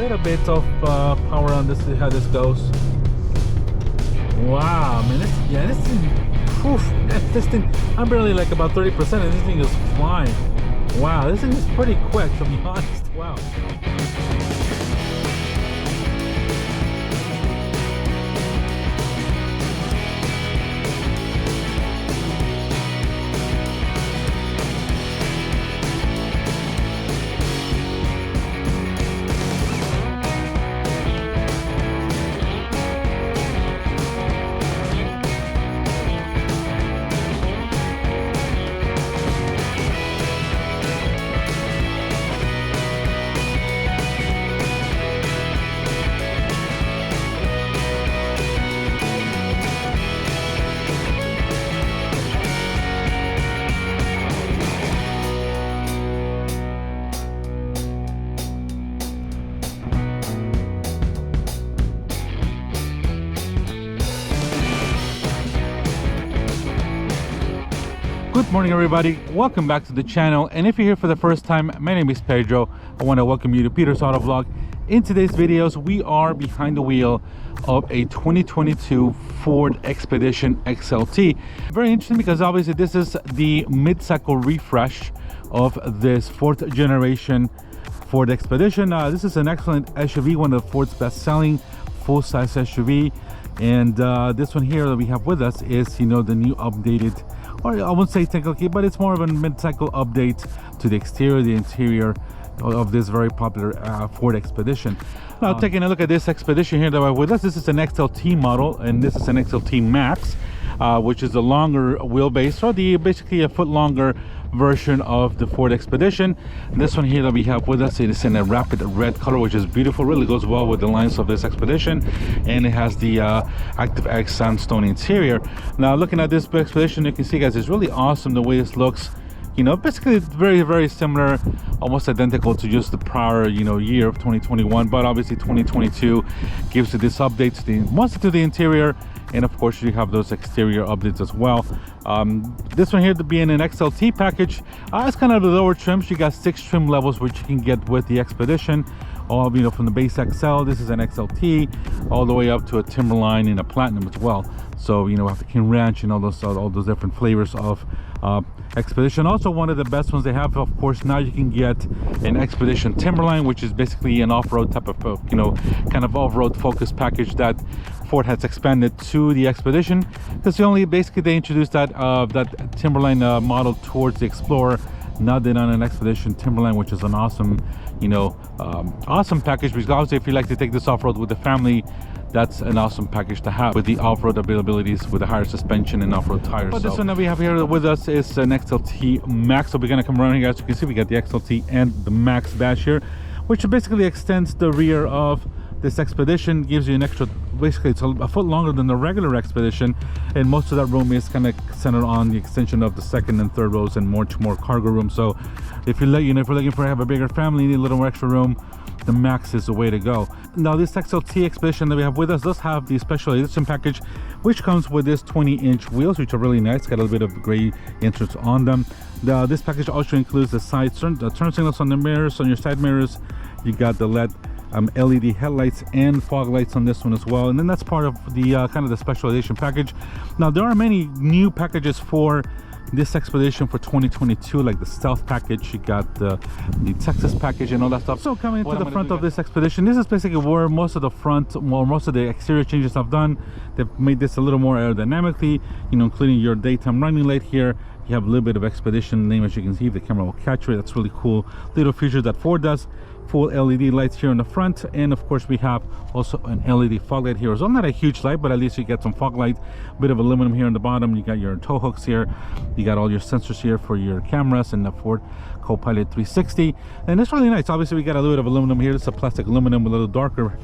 little bit of power on this, see how this goes. Wow, man, this thing, I'm barely like about 30% and this thing is flying. Wow, this thing is pretty quick, to be honest. Wow. Good morning, everybody. Welcome back to the channel, and if you're here for the first time, my name is Pedro. I want to welcome you to Peter's Autovlog. In today's videos, we are behind the wheel of a 2022 Ford Expedition XLT. Very interesting because obviously this is the mid-cycle refresh of this fourth generation Ford Expedition. This is an excellent SUV, one of Ford's best-selling full-size SUV, and this one here that we have with us is, you know, the new updated, or I won't say technically, but it's more of a mid-cycle update to the exterior, the interior of this very popular Ford Expedition. Now, taking a look at this Expedition here that we're with us, this is an XLT model, and this is an XLT Max, which is a longer wheelbase, or basically a foot longer version of the Ford Expedition. This one here that we have with us, it is in a rapid red color, which is beautiful, really goes well with the lines of this Expedition, and it has the Active X sandstone interior. Now, looking at this Expedition, you can see, guys, it's really awesome the way this looks. You know, basically it's very, very similar, almost identical to just the prior, you know, year of 2021, but obviously 2022 gives you this update to the interior, and of course you have those exterior updates as well. This one here, to be in an XLT package, it's kind of the lower trims. You got 6 trim levels which you can get with the Expedition, all, you know, from the base XL, this is an XLT, all the way up to a Timberline and a Platinum as well. So, you know, have the King Ranch and all those different flavors of Expedition. Also, one of the best ones they have, of course, now you can get an Expedition Timberline, which is basically an off-road type of, you know, kind of off-road focused package that Ford has expanded to the Expedition, because they introduced that that Timberline model towards the Explorer. Now they're on an Expedition Timberline, which is an awesome, you know, awesome package, because obviously if you like to take this off-road with the family, that's an awesome package to have with the off-road abilities, with the higher suspension and off-road tires. But this one that we have here with us is an XLT Max. So we're gonna come around here, as you can see, we got the XLT and the Max badge here, which basically extends the rear of this Expedition, gives you an extra, basically it's a foot longer than the regular Expedition, and most of that room is kind of centered on the extension of the second and third rows and much more cargo room. So if you're looking for have a bigger family, need a little more extra room, the Max is the way to go. Now, this XLT Expedition that we have with us does have the special edition package, which comes with this 20-inch wheels, which are really nice. Got a little bit of gray inserts on them. This package also includes the turn signals on the mirrors, on your side mirrors. You got the LED LED headlights and fog lights on this one as well, and then that's part of the kind of the special edition package. Now, there are many new packages for this Expedition for 2022, like the Stealth package, you got the Texas package and all that stuff. So coming into the front of this Expedition, this is basically where most of the exterior changes I've done. They've made this a little more aerodynamically, you know, including your daytime running light here. You have a little bit of Expedition name, as you can see, the camera will catch it. That's really cool little feature that Ford does. Full LED lights here in the front, and of course we have also an LED fog light here. So not a huge light, but at least you get some fog light. Bit of aluminum here in the bottom. You got your tow hooks here, you got all your sensors here for your cameras, and the Ford Co-Pilot 360, and it's really nice. Obviously we got a little bit of aluminum here. It's a plastic aluminum, a little darker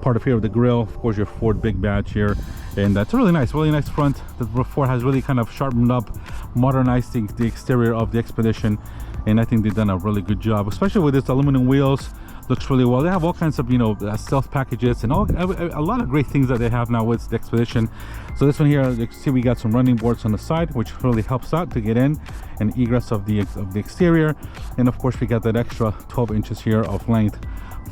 part of here of the grill, of course your Ford big badge here, and that's really nice front. The Ford has really kind of sharpened up, modernized the exterior of the Expedition, and I think they've done a really good job, especially with its aluminum wheels. Looks really well. They have all kinds of, you know, stealth packages and a lot of great things that they have now with the Expedition. So this one here, you can see we got some running boards on the side, which really helps out to get in and egress of the exterior, and of course we got that extra 12 inches here of length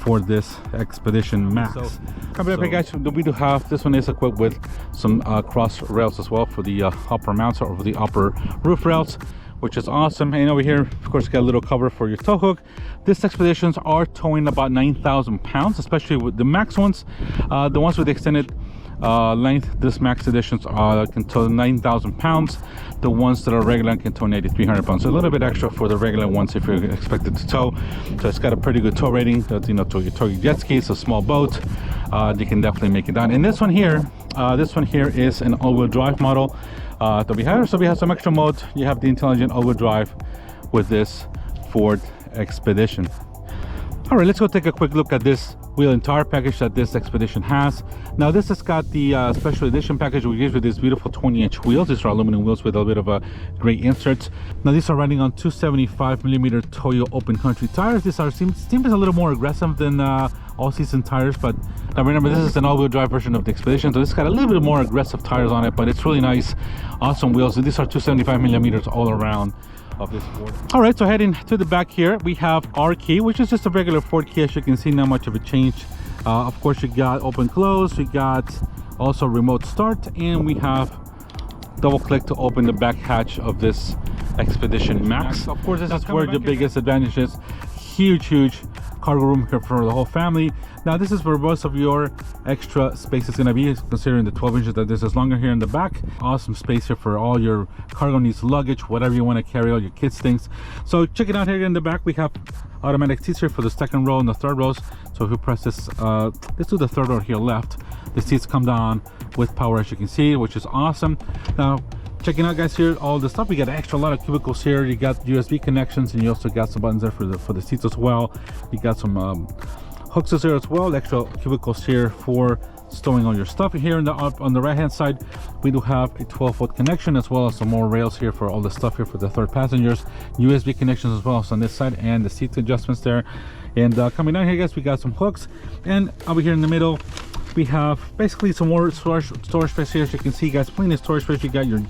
for this Expedition Max. So coming up here, guys, we do have, this one is equipped with some cross rails as well for the upper mounts or for the upper roof rails, which is awesome. And over here, of course, you got a little cover for your tow hook. These Expeditions are towing about 9,000 pounds, especially with the Max ones. The ones with the extended length, this Max editions can tow 9,000 pounds. The ones that are regular can tow 9,300 pounds, so a little bit extra for the regular ones if you're expected to tow. So it's got a pretty good tow rating. You know, to your jet ski, it's a small boat, you can definitely make it down. And this one here is an all-wheel drive model that we have. So we have some extra mode. You have the intelligent all-wheel drive with this Ford Expedition. All right, let's go take a quick look at this wheel and tire package that this Expedition has. Now this has got the special edition package, which gives you these beautiful 20-inch wheels. These are aluminum wheels with a bit of a gray inserts. Now these are running on 275mm Toyo open country tires. These are seems a little more aggressive than all-season tires, but now remember, this is an all-wheel drive version of the Expedition, so this got a little bit more aggressive tires on it, but it's really nice, awesome wheels. And these are 275mm all around of this Ford. All right, so heading to the back here, we have our key, which is just a regular Ford key. As you can see, not much of a change. Of course, you got open close, we got also remote start, and we have double click to open the back hatch of this Expedition Max. Of course, this is where the biggest advantage is. Huge cargo room here for the whole family. Now this is where most of your extra space is going to be, considering the 12 inches that this is longer here in the back. Awesome space here for all your cargo needs, luggage, whatever you want to carry, all your kids things. So check it out. Here in the back we have automatic seats here for the second row and the third rows. So if you press this, let's do the third row here left, the seats come down with power, as you can see, which is awesome. Now checking out, guys, here all the stuff, we got a lot of cubicles here. You got USB connections, and you also got some buttons there for the seats as well. You got some hooks there as well, extra cubicles here for storing all your stuff. Here on the right hand side, we do have a 12-volt connection, as well as some more rails here for all the stuff here for the third passengers. USB connections as well, so on this side, and the seat adjustments there. And coming down here, guys, we got some hooks, and over here in the middle we have basically some more storage space here. As you can see, guys, plenty of storage space. You got your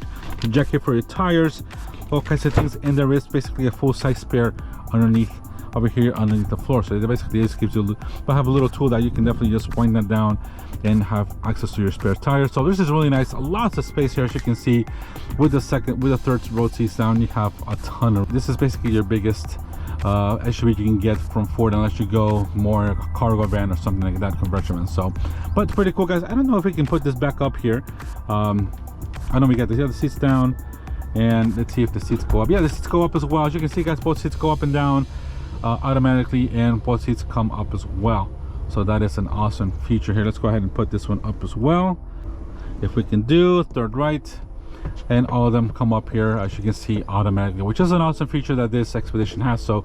jacket for your tires, all kinds of things, and there is basically a full-size spare underneath over here underneath the floor. So it basically just gives you, but have a little tool that you can definitely just wind that down and have access to your spare tires. So this is really nice. Lots of space here, as you can see. With the third row seats down, you have a ton of. This is basically your biggest SUV you can get from Ford, unless you go more cargo van or something like that, conversion. So, but it's pretty cool, guys. I don't know if we can put this back up here. I know we got the other seats down, and let's see if the seats go up. Yeah, the seats go up as well. As you can see, guys, both seats go up and down automatically, and both seats come up as well. So that is an awesome feature here. Let's go ahead and put this one up as well, if we can do third right, and all of them come up here, as you can see, automatically, which is an awesome feature that this Expedition has. So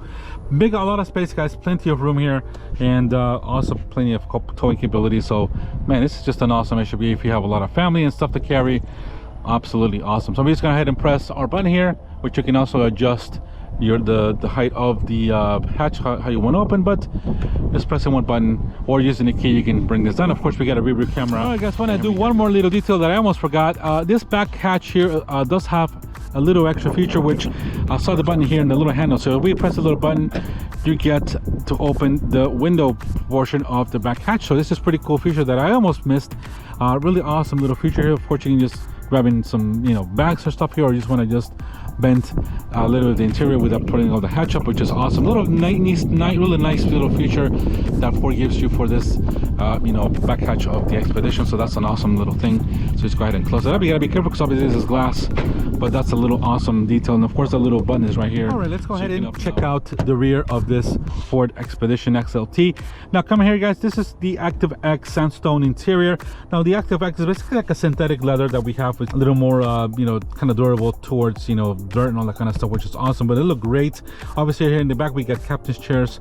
a lot of space, guys, plenty of room here, and also plenty of towing capability. So man, this is just an awesome SUV if you have a lot of family and stuff to carry. Absolutely awesome. So I'm just gonna go ahead and press our button here, which you can also adjust the height of the hatch, how you want to open. But just pressing one button or using the key, you can bring this down. Of course, we got a rear view camera. All right, guys, want to do one more little detail that I almost forgot. This back hatch here does have a little extra feature, which I saw the button here in the little handle. So if we press the little button, you get to open the window portion of the back hatch. So this is pretty cool feature that I almost missed. Really awesome little feature here. Of course, you can just grabbing some bags or stuff here, or you just want to just bend a little bit of the interior without putting all the hatch up, which is awesome. Really nice little feature that Ford gives you for this back hatch of the Expedition. So that's an awesome little thing. So just go ahead and close it up. You gotta be careful because obviously this is glass, but that's a little awesome detail. And of course, the little button is right here. All right, let's go ahead and check out the rear of this Ford Expedition XLT. Now coming here, guys, this is the Active X sandstone interior. Now the Active X is basically like a synthetic leather that we have with a little more kind of durable towards dirt and all that kind of stuff, which is awesome. But it look great. Obviously here in the back we got captain's chairs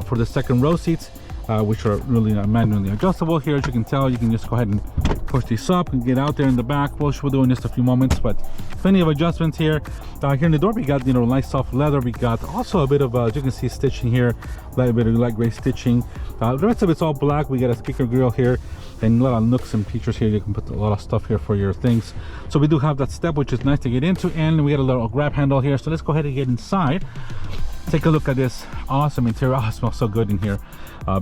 for the second row seats, which are really manually adjustable. Here, as you can tell, you can just go ahead and push these up and get out there in the back. We'll do in just a few moments, but plenty of adjustments here. Here in the door we got nice soft leather. We got also a bit of as you can see, stitching here, a bit of light gray stitching. The rest of it's all black. We got a speaker grill here and a lot of nooks and features here. You can put a lot of stuff here for your things. So we do have that step, which is nice to get into, and we got a little grab handle here. So let's go ahead and get inside. Take a look at this awesome interior. Oh, it smells so good in here.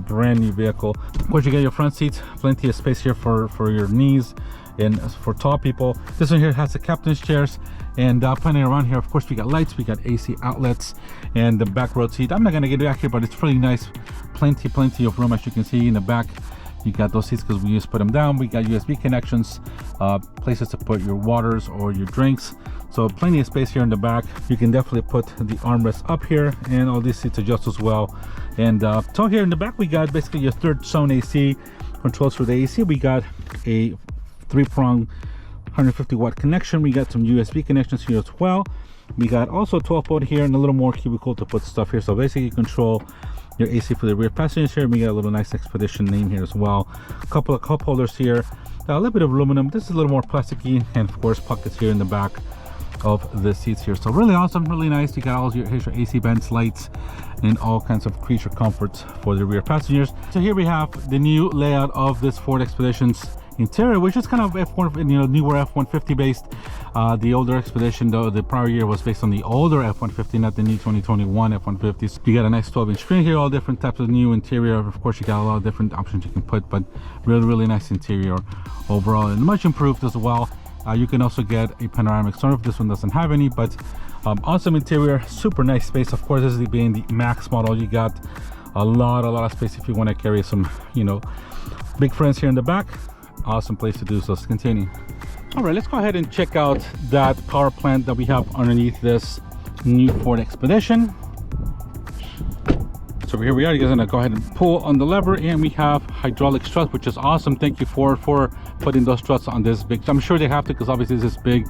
Brand new vehicle. Of course, you get your front seats, plenty of space here for your knees and for tall people. This one here has the captain's chairs, and plenty around here. Of course, we got lights, we got AC outlets, and the back row seat. I'm not gonna get it back here, but it's really nice. Plenty of room, as you can see in the back. You got those seats because we just put them down. We got USB connections, places to put your waters or your drinks. So plenty of space here in the back. You can definitely put the armrest up here, and all these seats adjust as well. And so here in the back, we got basically your third zone AC controls for the AC. We got a 3-prong 150 watt connection. We got some USB connections here as well. We got also 12 volt here and a little more cubicle to put stuff here. So basically you control your AC for the rear passengers here. We got a little nice Expedition name here as well. A couple of cup holders here, a little bit of aluminum. This is a little more plasticky, and of course pockets here in the back of the seats here. So really awesome, really nice. You got all your, here's your AC vents, lights, and all kinds of creature comforts for the rear passengers. So here we have the new layout of this Ford Expedition's interior, which is kind of F1, you know, newer F-150 based. The older Expedition, though, the prior year was based on the older F-150, not the new 2021 F-150s. You got a nice 12-inch screen here, all different types of new interior. Of course, you got a lot of different options you can put, but really nice interior overall, and much improved as well. You can also get a panoramic sunroof. This one doesn't have any, but awesome interior, super nice space. Of course, this is being the Max model. You got a lot of space if you want to carry some, you know, big friends here in the back. Awesome place to do so. Let's continue. All right, let's go ahead and check out that power plant that we have underneath this new Ford Expedition. So here we are. You guys are gonna go ahead and pull on the lever, and we have hydraulic struts, which is awesome. Thank you for putting those struts on this big. I'm sure they have to, because obviously this is big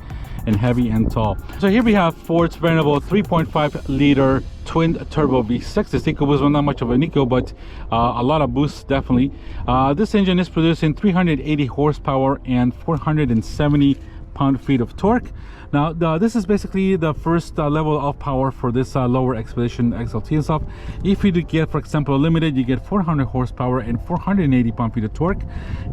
and heavy and tall. So here we have Ford's venerable 3.5 liter twin turbo V6. This EcoBoost was not much of an eco, but a lot of boost definitely. This engine is producing 380 horsepower and 470 pound-feet of torque. Now this is basically the first level of power for this lower Expedition XLT and stuff. If you do get, for example, limited, you get 400 horsepower and 480 pound-feet of torque.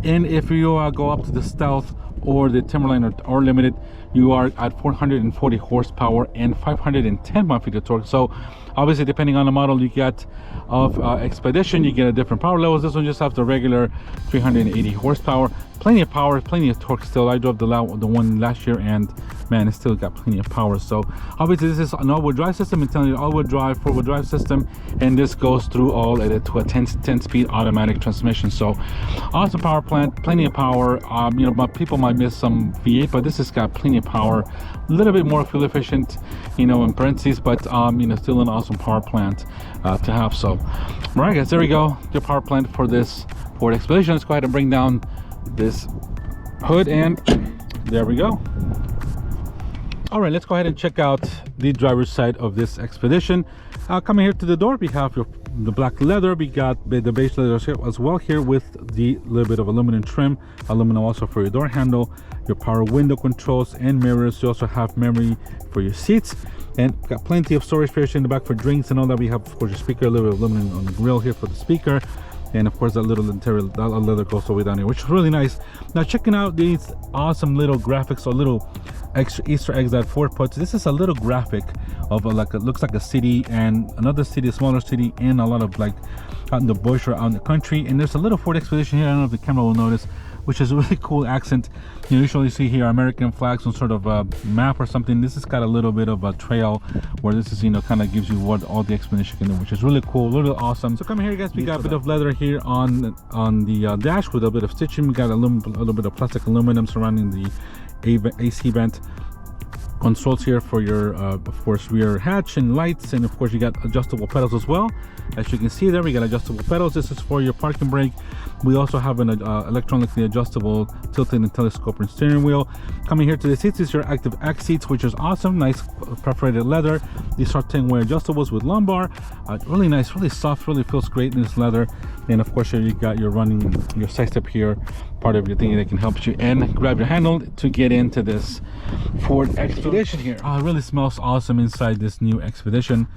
And if you go up to the Stealth or the Timberline or Limited, you are at 440 horsepower and 510 pound-feet of torque. So obviously, depending on the model you get of Expedition, you get a different power levels. This one just has the regular 380 horsepower. Plenty of power, plenty of torque still. I drove the one last year, and man, it still got plenty of power. So obviously this is an all-wheel drive system. It's telling you all-wheel drive, 4-wheel drive system, and this goes through all at to a 10-speed automatic transmission. So awesome power plant, plenty of power. You know, but people might miss some V8, but this has got plenty of power. A little bit more fuel efficient, you know, in parentheses, but you know, still an awesome power plant to have. So all right, guys, there we go, the power plant for this Ford Expedition. Let's go ahead and bring down this hood, and there we go. All right, let's go ahead and check out the driver's side of this Expedition. Coming here to the door, we have the black leather. We got the base leather here as well, here with the little bit of aluminum trim, aluminum also for your door handle, your power window controls and mirrors. You also have memory for your seats, and got plenty of storage space in the back for drinks and all that. We have, of course, your speaker, a little bit of aluminum on the grill here for the speaker. And of course, that little interior, that leather goes all the way down here, which is really nice. Now, checking out these awesome little graphics, or little extra Easter eggs that Ford puts. This is a little graphic of like it looks like a city and another city, a smaller city, and a lot of like out in the bush or out in the country. And there's a little Ford Expedition here. I don't know if the camera will notice, which is a really cool accent. You usually see here American flags, some sort of map or something. This has got a little bit of a trail where this is, you know, kind of gives you what all the Expedition can do, which is really cool, really awesome. So coming here, guys, we got a bit of leather here on the dash with a bit of stitching. We got a little bit of plastic aluminum surrounding the AC vent. Controls here for your of course rear hatch and lights, and of course you got adjustable pedals as well. As you can see there, we got adjustable pedals. This is for your parking brake. We also have an electronically adjustable tilted and telescoping steering wheel. Coming here to the seats is your Active X seats, which is awesome. Nice perforated leather. These are 10-way adjustables with lumbar. Really nice, really soft, really feels great in this leather. And of course here you got your side step here, part of your thing that can help you and grab your handle to get into this Ford Expedition here. Oh, it really smells awesome inside this new Expedition.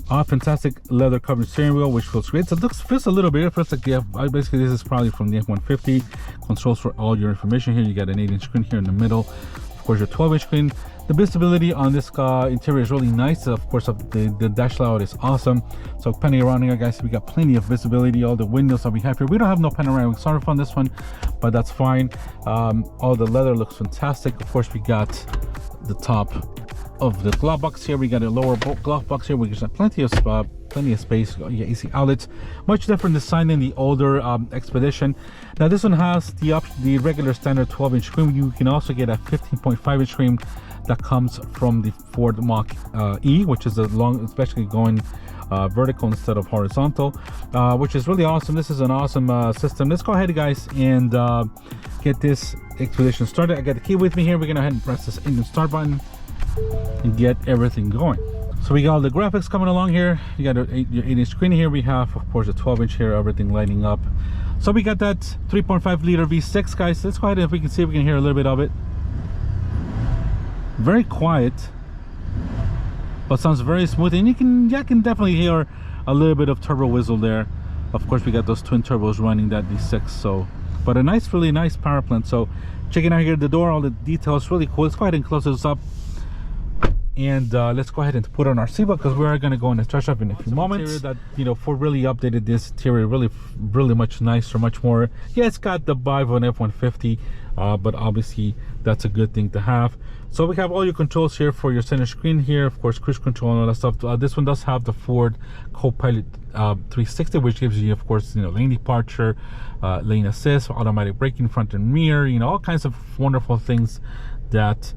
Fantastic leather covered steering wheel, which feels great. So it feels a little bit, it feels like the basically this is probably from the F-150. Controls for all your information here. You got an 8-inch screen here in the middle. Of course, your 12-inch screen. The visibility on this interior is really nice. Of course, the dash layout is awesome. So panning around here, guys, we got plenty of visibility. All the windows that we have here, we don't have no panoramic sunroof on this one, but that's fine. All the leather looks fantastic. Of course, we got the top of the glove box here. We got a lower glove box here. We got plenty of space. AC outlets. Much different design than the older Expedition. Now this one has the regular standard 12-inch screen. You can also get a 15.5-inch screen that comes from the Ford Mach E, which is a long, especially going vertical instead of horizontal, which is really awesome. This is an awesome system. Let's go ahead, guys, and get this Expedition started. I got the key with me here. We're gonna go ahead and press this engine start button and get everything going. So we got all the graphics coming along here. You got your 8-inch screen here. We have, of course, a 12-inch here, everything lighting up. So we got that 3.5 liter V6, guys. Let's go ahead and if we can see if we can hear a little bit of it. Very quiet, but sounds very smooth, and you can definitely hear a little bit of turbo whistle there. Of course, we got those twin turbos running that V6, so but a nice, really nice power plant. So checking out here the door, all the details, really cool. Let's go ahead and close this up, and let's go ahead and put on our seatbelt because we are going to go in and touch up in a few moments. That, you know, Ford really updated this interior, really much nicer, much more. Yeah, it's got the vibe of an F-150, but obviously that's a good thing to have. So we have all your controls here for your center screen here, of course, cruise control and all that stuff. This one does have the Ford Copilot 360, which gives you, of course, you know, lane departure, lane assist, automatic braking, front and rear, you know, all kinds of wonderful things that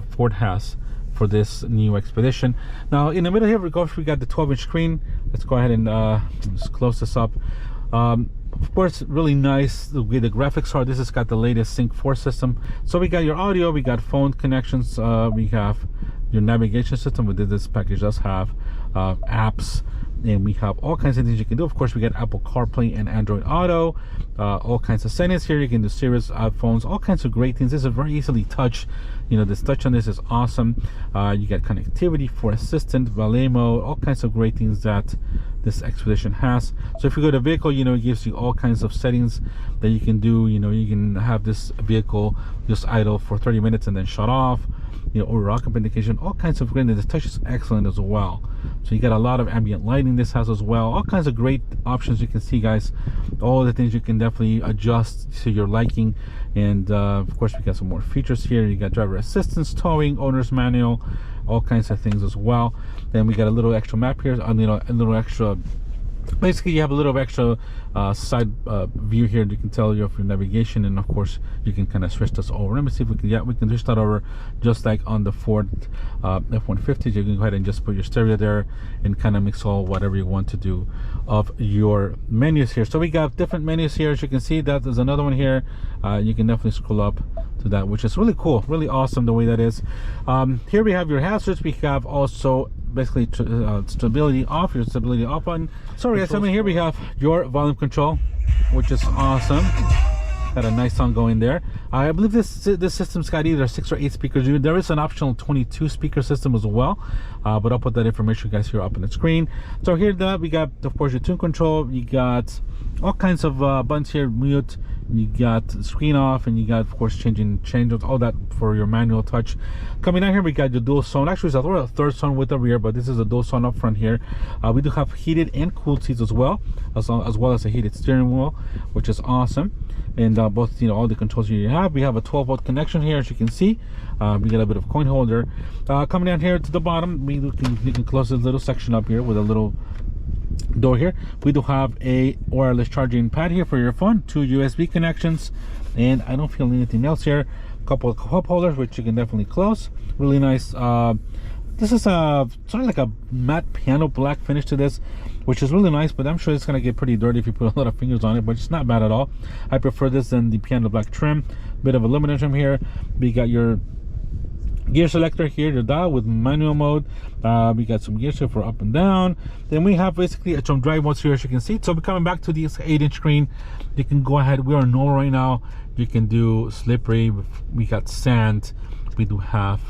Ford has for this new Expedition. Now in the middle here, we got the 12-inch screen. Let's go ahead and just close this up. Of course, really nice the way the graphics are. This has got the latest Sync 4 system. So we got your audio, we got phone connections, we have your navigation system. Within this package does have apps, and we have all kinds of things you can do. Of course, we got Apple CarPlay and Android Auto, all kinds of settings here. You can do Sirius phones, all kinds of great things. This is very easily touch. You know, this touch on this is awesome. You got connectivity for assistant, valet mode, all kinds of great things that this Expedition has. So if you go to vehicle, you know, it gives you all kinds of settings that you can do. You know, you can have this vehicle just idle for 30 minutes and then shut off, you know, or occupant indication, all kinds of great. This touch is excellent as well. So you got a lot of ambient lighting this has as well, all kinds of great options. You can see, guys, all the things you can definitely adjust to your liking. And of course, we got some more features here. You got driver assistance, towing, owner's manual, all kinds of things as well. Then we got a little extra map here, you know, a little extra, basically you have a little extra side view here. You can tell you of your navigation, and of course you can kind of switch this over. Let me see if we can, yeah, we can switch that over just like on the Ford F-150. You can go ahead and just put your stereo there and kind of mix all whatever you want to do of your menus here. So we got different menus here. As you can see, that is another one here. You can definitely scroll up to that, which is really cool, really awesome the way that is. Here we have your hazards. We have also basically stability off, your stability off button. Sorry guys, I mean, here we have your volume control, which is awesome. Got a nice sound going there. I believe this system's got either 6 or 8 speakers. There is an optional 22 speaker system as well, but I'll put that information, guys, here up on the screen. So here that we got, of course, your tune control. You got all kinds of buttons here, mute, you got screen off, and you got, of course, changing all that for your manual touch. Coming down here, we got your dual zone. Actually, it's a third zone with the rear, but this is a dual zone up front here. We do have heated and cooled seats as well as a heated steering wheel, which is awesome. And both, you know, all the controls here you have. We have a 12-volt connection here, as you can see. We got a bit of coin holder. Coming down here to the bottom, you can close this little section up here with a little door here. We do have a wireless charging pad here for your phone, 2 USB connections, and I don't feel anything else here. A couple of cup holders, which you can definitely close. Really nice. This is sort of like a matte piano black finish to this, which is really nice, but I'm sure it's going to get pretty dirty if you put a lot of fingers on it, but it's not bad at all. I prefer this than the piano black trim. Bit of aluminum trim here. We got your gear selector here, the dial with manual mode. We got some gears here for up and down. Then we have basically some drive modes here, as you can see. So we're coming back to this 8-inch screen. You can go ahead, we are normal right now. You can do slippery, we got sand, we do have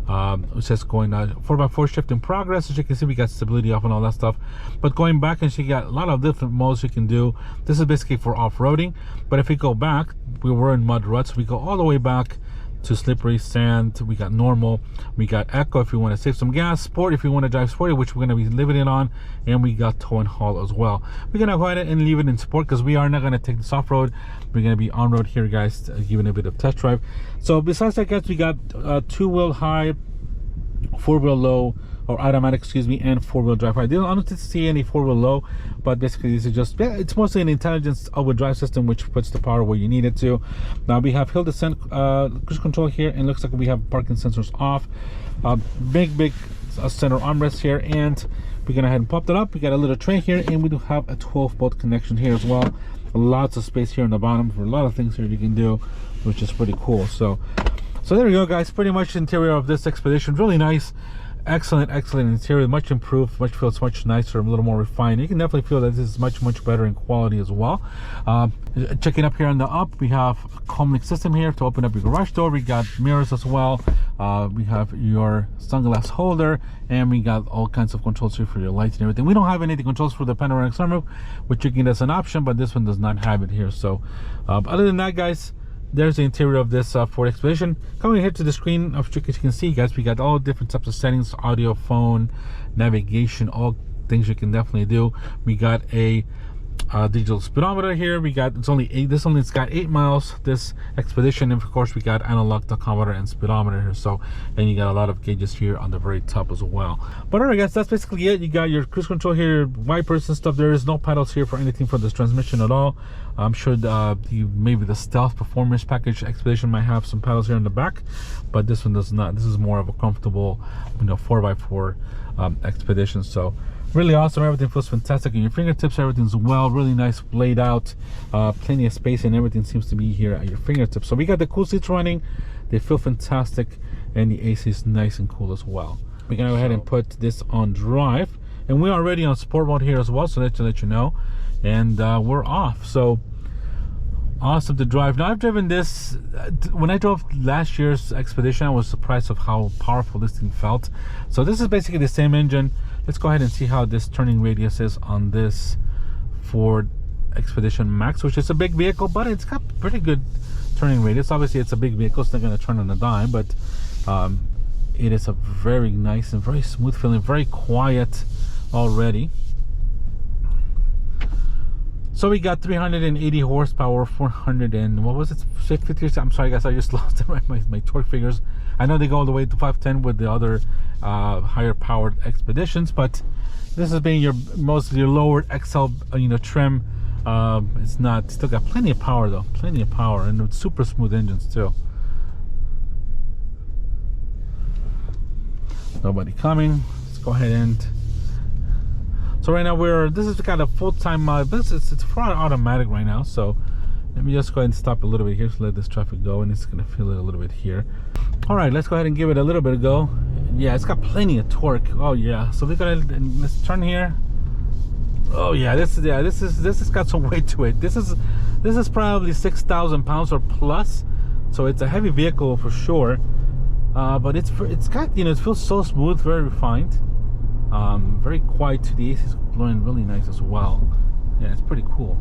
it says going 4x4 shift in progress. As you can see, we got stability off and all that stuff. But going back, and so you got a lot of different modes you can do. This is basically for off-roading, but if we go back, we were in mud ruts. We go all the way back to slippery, sand. We got normal, we got eco if you want to save some gas, sport if you want to drive sporty, which we're going to be living it on, and we got tow and haul as well. We're going to go ahead and leave it in sport because we are not going to take this off-road. We're going to be on-road here, guys, giving a bit of test drive. So besides that, guys, we got two-wheel high, four-wheel low, or automatic, excuse me, and four-wheel drive. I don't see any four-wheel low, but basically this is just, yeah, it's mostly an intelligence all-wheel drive system which puts the power where you need it to. Now we have hill descent cruise control here, and looks like we have parking sensors off. Big center armrest here, and we're gonna go ahead and pop that up. We got a little tray here, and we do have a 12-volt connection here as well. Lots of space here on the bottom for a lot of things here you can do, which is pretty cool. So there we go, guys. Pretty much the interior of this Expedition, really nice. Excellent interior, much improved, feels much nicer, a little more refined. You can definitely feel that this is much better in quality as well. Checking up here on the up, we have a comlink system here to open up your garage door. We got mirrors as well. We have your sunglass holder, and we got all kinds of controls here for your lights and everything. We don't have any controls for the panoramic sunroof, which you can as an option, but this one does not have it here. So other than that, guys, there's the interior of this Ford Expedition. Coming here to the screen, as you can see, guys, we got all different types of settings: audio, phone, navigation, all things you can definitely do. We got a digital speedometer here. We got, it's got 8 miles, this Expedition, and of course we got analog tachometer and speedometer here. So, and you got a lot of gauges here on the very top as well. But alright, guys, that's basically it. You got your cruise control here, wipers and stuff. There is no pedals here for anything for this transmission at all. I'm sure maybe the Stealth Performance Package Expedition might have some pedals here in the back, but this one does not. This is more of a comfortable, 4x4 Expedition. So really awesome. Everything feels fantastic in your fingertips. Everything's really nice laid out. Plenty of space, and everything seems to be here at your fingertips. So we got the cool seats running. They feel fantastic, and the AC is nice and cool as well. We're gonna go ahead and put this on drive, and we're already on sport mode here as well, so to let you know. And we're off. So awesome to drive. Now, I've driven this when I drove last year's Expedition. I was surprised of how powerful this thing felt. So this is basically the same engine. Let's go ahead and see how this turning radius is on this Ford Expedition Max, which is a big vehicle, but it's got pretty good turning radius. Obviously it's a big vehicle, it's not going to turn on a dime, but it is a very nice and very smooth feeling, very quiet already. So we got 380 horsepower, 400 and what was it, 50? I'm sorry, guys, I just lost my torque figures. I know they go all the way to 510 with the other higher powered Expeditions, but this is being your lowered XL trim. It's not, still got plenty of power though, plenty of power, and it's super smooth engines too. Nobody coming. Let's go ahead and. So right now this is kind of full-time, it's for automatic right now. So let me just go ahead and stop a little bit here to let this traffic go, and it's gonna feel it a little bit here. All right, let's go ahead and give it a little bit of go. Yeah, it's got plenty of torque. Oh yeah, so we're gonna, let's turn here. Oh yeah, this has got some weight to it. This is probably 6,000 pounds or plus. So it's a heavy vehicle for sure. But it's got, it feels so smooth, very refined. Very quiet. The AC is blowing really nice as well. Yeah, it's pretty cool.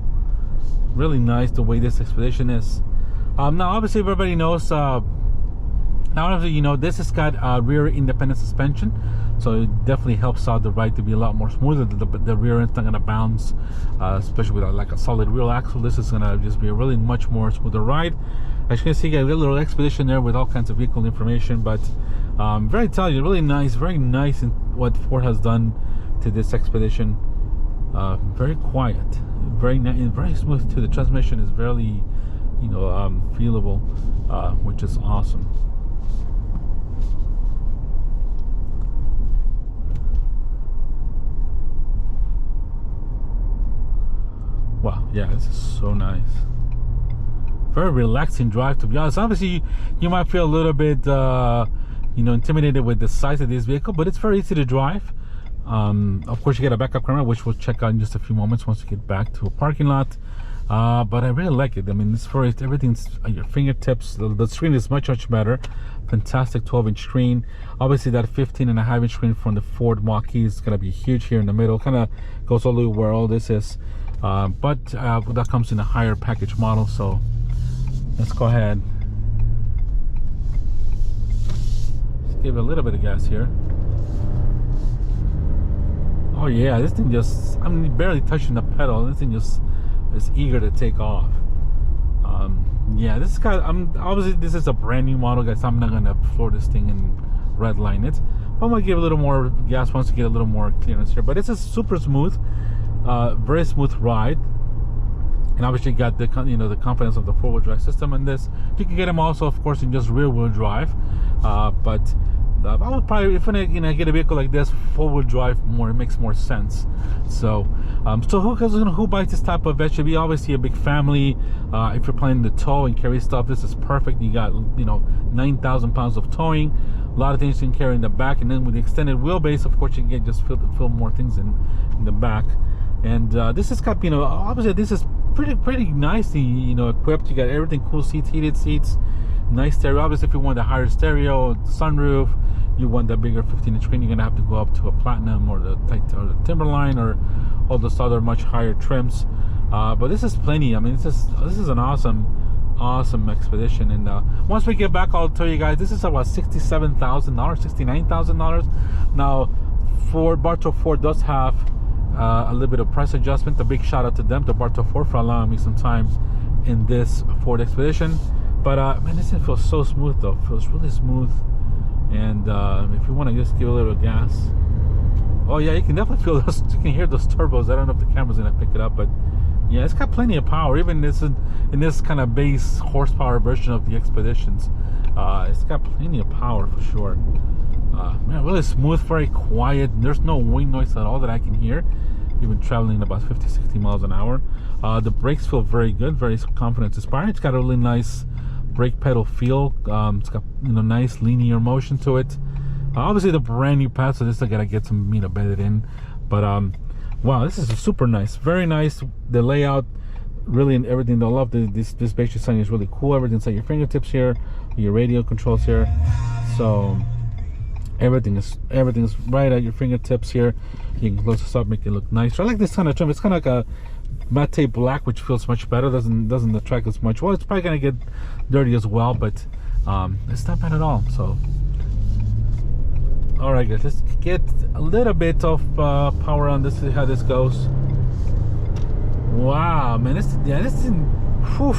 Really nice the way this Expedition is. Now obviously everybody knows, this has got rear independent suspension, so it definitely helps out the ride to be a lot more smoother. The rear end's not gonna bounce, especially with like a solid rear axle. This is gonna just be a really much more smoother ride. As you can see, you got a little Expedition there with all kinds of vehicle information, but very intelligent, really nice, very nice in what Ford has done to this Expedition. Very quiet, very nice, very smooth too. The transmission is very, feelable, which is awesome. Wow, yeah, this is so nice. Very relaxing drive, to be honest. Obviously, you might feel a little bit, intimidated with the size of this vehicle, but it's very easy to drive. Of course, you get a backup camera, which we'll check out in just a few moments once you get back to a parking lot. But I really like it. I mean, everything's at your fingertips. The screen is much better. Fantastic 12-inch screen. Obviously, that 15.5-inch screen from the Ford Mach-E is going to be huge here in the middle. Kind of goes all the way where all this is. But that comes in a higher package model, so let's go ahead. give it a little bit of gas here. Oh yeah, this thing just, I'm barely touching the pedal. This thing just is eager to take off. Yeah, this guy, obviously this is a brand new model, guys. I'm not gonna floor this thing and redline it. But I'm gonna give a little more gas once to get a little more clearance here. But this is super smooth, very smooth ride. And obviously you got the, you know, the confidence of the 4-wheel drive system in this. You can get them also, of course, in just rear-wheel drive. But I would probably, if I, you know, get a vehicle like this, 4-wheel drive more, it makes more sense. So, so who buys this type of SUV? Obviously, a big family. If you're planning to tow and carry stuff, this is perfect. You got, you know, 9,000 pounds of towing, a lot of things you can carry in the back, and then with the extended wheelbase, of course, you can get just fill more things in the back. And this is got, you know, obviously this is pretty nicely, you know, equipped. You got everything cool seats, heated seats, nice stereo. Obviously, if you want the higher stereo, sunroof, you want the bigger 15-inch screen, you're gonna have to go up to a platinum or the Timberline or all those other much higher trims. But this is plenty. I mean, this is an awesome Expedition. And once we get back, I'll tell you guys, this is about $67,000, $69,000. Now, Bartow Ford does have a little bit of price adjustment. A big shout out to them, to Bartow Ford, for allowing me some time in this Ford Expedition. But man, this thing feels so smooth though. It feels really smooth. And if you want to just give a little gas, oh yeah, you can definitely feel those. You can hear those turbos. I don't know if the camera's gonna pick it up, but yeah, it's got plenty of power. Even in this kind of base horsepower version of the Expeditions, it's got plenty of power for sure. Man, really smooth, very quiet. There's no wind noise at all that I can hear, even traveling about 50-60 miles an hour. The brakes feel very good, very confidence inspiring. It's got a really nice brake pedal feel. It's got, you know, nice linear motion to it. Obviously the brand new pad, so this I gotta get some, you know, bedded in. But wow, this is super nice, very nice. The layout, really, and everything. I love this base design is really cool. Everything's at your fingertips here, your radio controls here. So everything is right at your fingertips here. You can close this up, make it look nice. I like this kind of trim. It's kind of like a matte black, which feels much better. Doesn't attract as much. Well, it's probably gonna get dirty as well, but it's not bad at all. So all right, guys, let's get a little bit of power on this. See how this goes. Wow, man, this thing, whew,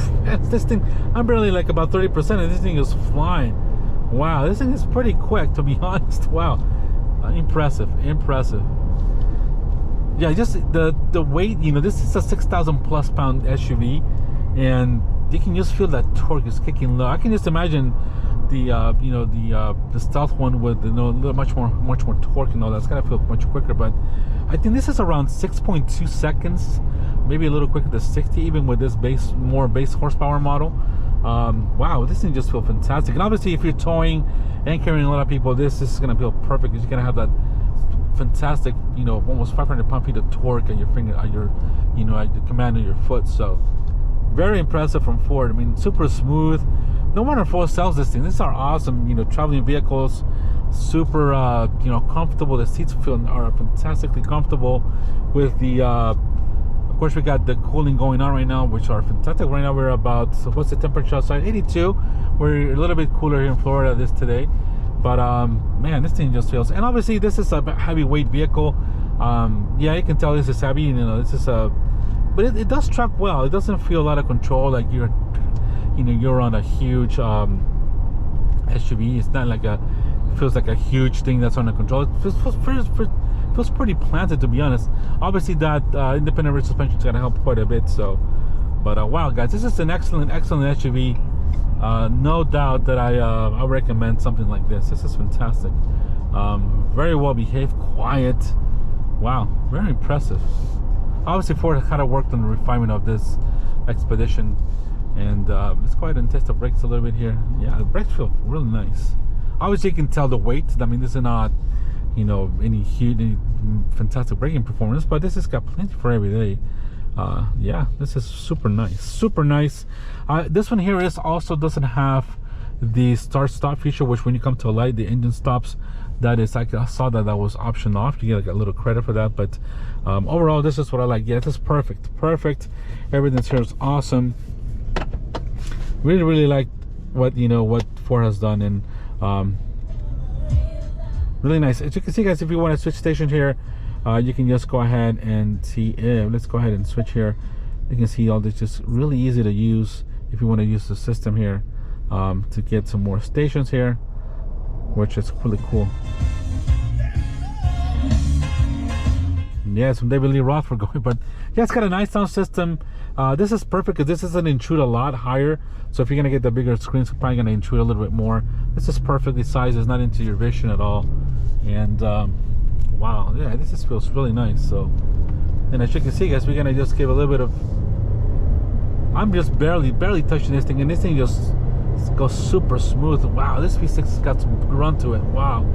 this thing, I'm barely like about 30%, and this thing is flying. Wow, this thing is pretty quick, to be honest. Wow, impressive. Yeah, just the weight, you know, this is a 6,000 plus pound SUV, and you can just feel that torque is kicking low. I can just imagine the you know, the stealth one with, you know, much more torque and all that. It's gonna feel much quicker, but I think this is around 6.2 seconds, maybe a little quicker to 60, even with this more base horsepower model. Wow, this thing just feels fantastic. And obviously, if you're towing and carrying a lot of people, this is gonna feel perfect, because you're gonna have that fantastic, you know, almost 500 pound-feet of torque at your finger, at your, you know, at the command of your foot. So very impressive from Ford. I mean, super smooth. No wonder Ford sells this thing. These are awesome, you know, traveling vehicles. Super, you know, comfortable. The seats are fantastically comfortable. With the, of course, we got the cooling going on right now, which are fantastic. Right now we're about, so what's the temperature outside? 82. We're a little bit cooler here in Florida today. But man, this thing just feels, and obviously this is a heavyweight vehicle. Yeah, you can tell this is heavy. You know, this is a, but it does track well. It doesn't feel a lot of control, like you're, you know, you're on a huge SUV. It's not like it feels like a huge thing that's under control. It feels pretty planted, to be honest. Obviously that independent rear suspension is going to help quite a bit. So, but wow, guys, this is an excellent SUV. No doubt that I recommend something like this. This is fantastic. Very well behaved, quiet. Wow, very impressive. Obviously Ford kind of worked on the refinement of this Expedition. And let's go ahead and test the brakes a little bit here. Yeah, the brakes feel really nice. Obviously you can tell the weight. I mean, this is not, you know, any fantastic braking performance, but this has got plenty for every day. Yeah, this is super nice. This one here also doesn't have the start stop feature, which when you come to a light, the engine stops. That is, I saw that was option off. You get like a little credit for that, but overall this is what I like. Yeah, this is perfect. Everything here is awesome. Really like what Ford has done. And Really nice. As you can see, guys, if you want to switch station here, you can just go ahead and see. Let's go ahead and switch here. You can see all this, just really easy to use if you want to use the system here, to get some more stations here, which is really cool. Yeah, some David Lee Roth we're going, but yeah, it's got a nice sound system. This is perfect because this doesn't intrude a lot higher. So if you're gonna get the bigger screen, it's probably gonna intrude a little bit more. This is perfectly sized. It's not into your vision at all. And wow, yeah, this feels really nice. So, and as you can see, guys, we're gonna just give a little bit of. I'm just barely touching this thing, and this thing just goes super smooth. Wow, this V6 has got some grunt to it. Wow.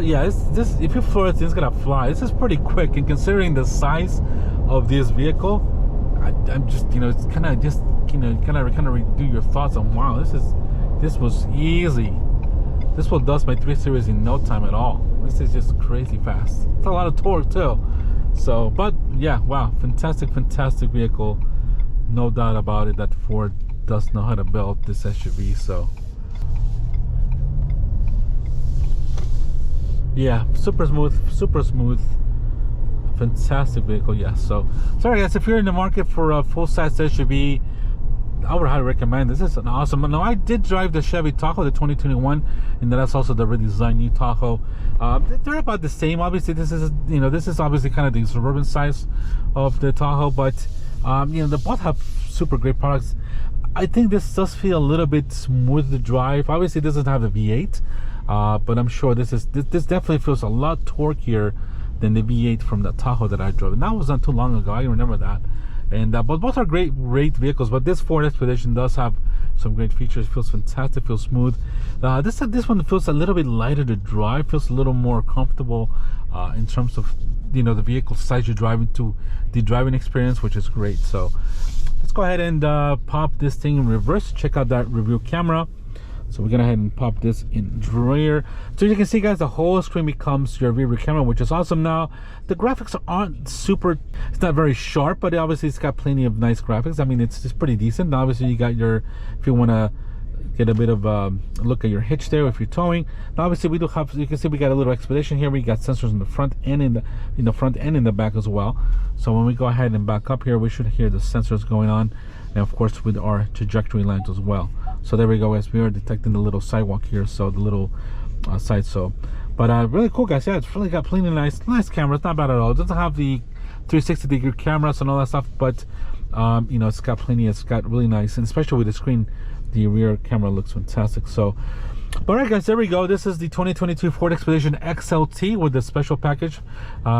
Yeah, this if you floor it, it's gonna fly. This is pretty quick, and considering the size of this vehicle, I'm just, you know, it's kind of just, you know, kind of redo your thoughts on, wow, this was easy. This will dust my 3 Series in no time at all. This is just crazy fast. It's a lot of torque too. So, but yeah, wow, fantastic vehicle. No doubt about it that Ford does know how to build this SUV. So yeah, super smooth, fantastic vehicle. Yes. So sorry guys, if you're in the market for a full-size SUV, I would highly recommend this. Is an awesome. Now, I did drive the Chevy Tahoe, the 2021, and that's also the redesigned new Tahoe. They're about the same. Obviously, this is, you know, this is obviously kind of the suburban size of the Tahoe, but you know, they both have super great products. I think this does feel a little bit smooth to drive. Obviously, it doesn't have the V8. But I'm sure this definitely feels a lot torquier than the V8 from the Tahoe that I drove. And that was not too long ago. I remember that. And but both are great vehicles. But this Ford Expedition does have some great features. It feels fantastic. Feels smooth. This one feels a little bit lighter to drive. Feels a little more comfortable in terms of, you know, the vehicle size you're driving to, the driving experience, which is great. So let's go ahead and pop this thing in reverse. Check out that review camera. So we're gonna go ahead and pop this in rear. So you can see, guys, the whole screen becomes your rear camera, which is awesome. Now the graphics aren't super, it's not very sharp, but obviously it's got plenty of nice graphics. I mean, it's pretty decent. Now, obviously you got your, if you want to get a bit of a look at your hitch there if you're towing. Now obviously we do have, you can see we got a little Expedition here. We got sensors in the front and in the front and in the back as well. So when we go ahead and back up here, we should hear the sensors going on, and of course with our trajectory lines as well. So there we go, guys. We are detecting the little sidewalk here, so the little side. So, but really cool, guys. Yeah, it's really got plenty nice cameras. Not bad at all. It doesn't have the 360-degree cameras and all that stuff, but you know, it's got plenty. It's got really nice, and especially with the screen, the rear camera looks fantastic. So, all right, guys, there we go. This is the 2022 Ford Expedition XLT with the special package,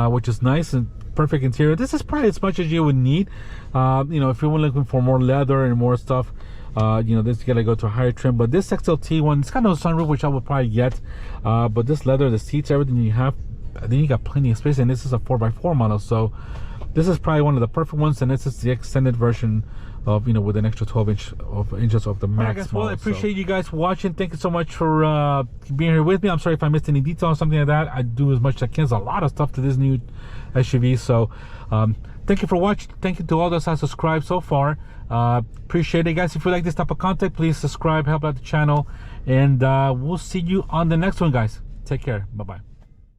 which is nice and perfect interior. This is probably as much as you would need. You know, if you're looking for more leather and more stuff, you know, this, you gotta go to a higher trim. But this XLT one, it's got no sunroof, which I would probably get. But this leather, the seats, everything you have, I think you got plenty of space. And this is a 4x4 model, so this is probably one of the perfect ones. And this is the extended version of, you know, with an extra 12 inches of the Max model. Well, I appreciate you guys watching. Thank you so much for being here with me. I'm sorry if I missed any detail or something like that. I do as much as I can. There's a lot of stuff to this new SUV. So thank you for watching. Thank you to all those that have subscribed so far. Appreciate it, guys. If you like this type of content, please subscribe, help out the channel, and we'll see you on the next one, guys. Take care. Bye-bye.